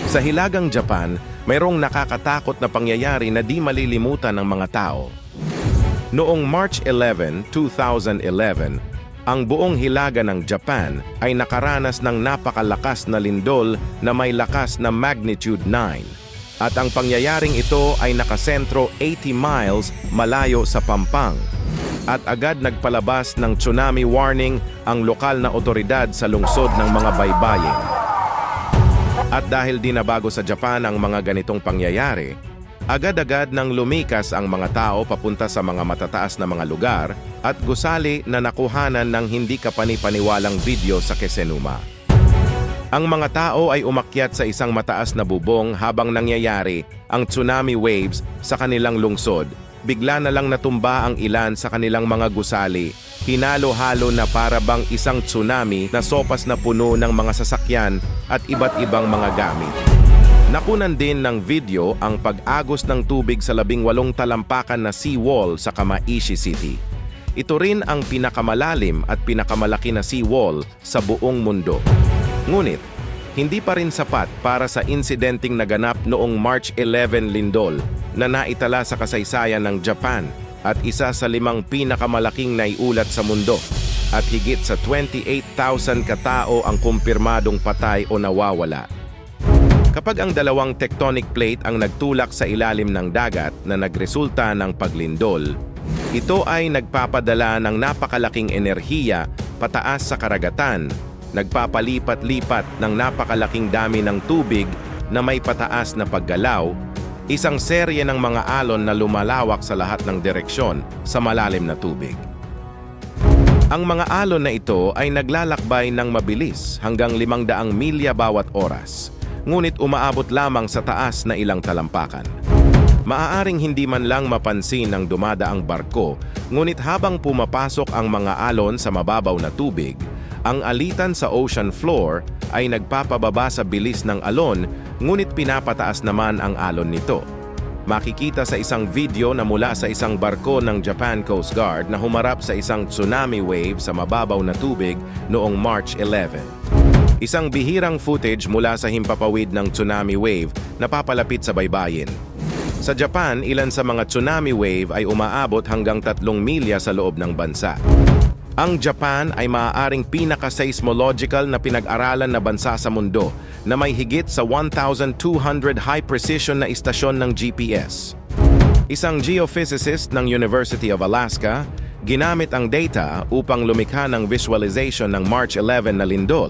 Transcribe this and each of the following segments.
Sa Hilagang Japan, mayroong nakakatakot na pangyayari na di malilimutan ng mga tao. Noong March 11, 2011, ang buong hilaga ng Japan ay nakaranas ng napakalakas na lindol na may lakas na magnitude 9. At ang pangyayaring ito ay nakasentro 80 miles malayo sa Pampang. At agad nagpalabas ng tsunami warning ang lokal na otoridad sa lungsod ng mga baybayin. At dahil di na bago sa Japan ang mga ganitong pangyayari, agad-agad nang lumikas ang mga tao papunta sa mga matataas na mga lugar at gusali na nakuhanan ng hindi kapani-paniwalang video sa Kesenuma. Ang mga tao ay umakyat sa isang mataas na bubong habang nangyayari ang tsunami waves sa kanilang lungsod. Bigla na lang natumba ang ilan sa kanilang mga gusali, hinalo-halo na para bang isang tsunami na sopas na puno ng mga sasakyan at iba't ibang mga gamit. Nakunan din ng video ang pag-agos ng tubig sa 18 talampakan na seawall sa Kamaishi City. Ito rin ang pinakamalalim at pinakamalaki na seawall sa buong mundo. Ngunit, hindi pa rin sapat para sa insidenteng naganap noong March 11 lindol na naitala sa kasaysayan ng Japan at isa sa 5 pinakamalaking naiulat sa mundo at higit sa 28,000 katao ang kumpirmadong patay o nawawala. Kapag ang dalawang tectonic plate ang nagtulak sa ilalim ng dagat na nagresulta ng paglindol, ito ay nagpapadala ng napakalaking enerhiya pataas sa karagatan, nagpapalipat-lipat ng napakalaking dami ng tubig na may pataas na paggalaw, isang serye ng mga alon na lumalawak sa lahat ng direksyon sa malalim na tubig. Ang mga alon na ito ay naglalakbay ng mabilis hanggang 500 milya bawat oras, ngunit umaabot lamang sa taas na ilang talampakan. Maaaring hindi man lang mapansin ng dumadaang barko, ngunit habang pumapasok ang mga alon sa mababaw na tubig, ang alitan sa ocean floor ay nagpapababa sa bilis ng alon, ngunit pinapataas naman ang alon nito. Makikita sa isang video na mula sa isang barko ng Japan Coast Guard na humarap sa isang tsunami wave sa mababaw na tubig noong March 11. Isang bihirang footage mula sa himpapawid ng tsunami wave na papalapit sa baybayin. Sa Japan, ilan sa mga tsunami wave ay umaabot hanggang 3 milya sa loob ng bansa. Ang Japan ay maaaring pinaka-seismological na pinag-aralan na bansa sa mundo na may higit sa 1,200 high-precision na istasyon ng GPS. Isang geophysicist ng University of Alaska, ginamit ang data upang lumikha ng visualization ng March 11 na lindol.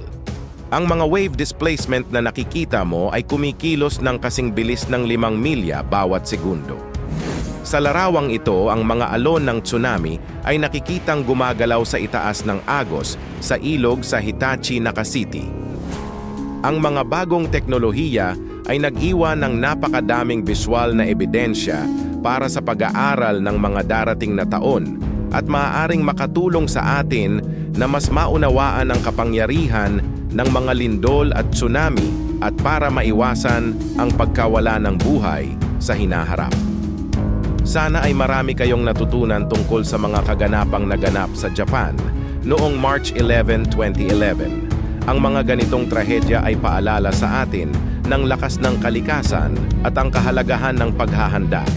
Ang mga wave displacement na nakikita mo ay kumikilos ng kasing bilis ng 5 milya bawat segundo. Sa larawang ito, ang mga alon ng tsunami ay nakikitang gumagalaw sa itaas ng agos sa ilog sa Hitachi, Nakasiti. Ang mga bagong teknolohiya ay nag-iwan ng napakadaming visual na ebidensya para sa pag-aaral ng mga darating na taon at maaaring makatulong sa atin na mas maunawaan ang kapangyarihan ng mga lindol at tsunami at para maiwasan ang pagkawala ng buhay sa hinaharap. Sana ay marami kayong natutunan tungkol sa mga kaganapang naganap sa Japan noong March 11, 2011. Ang mga ganitong trahedya ay paalala sa atin ng lakas ng kalikasan at ang kahalagahan ng paghahanda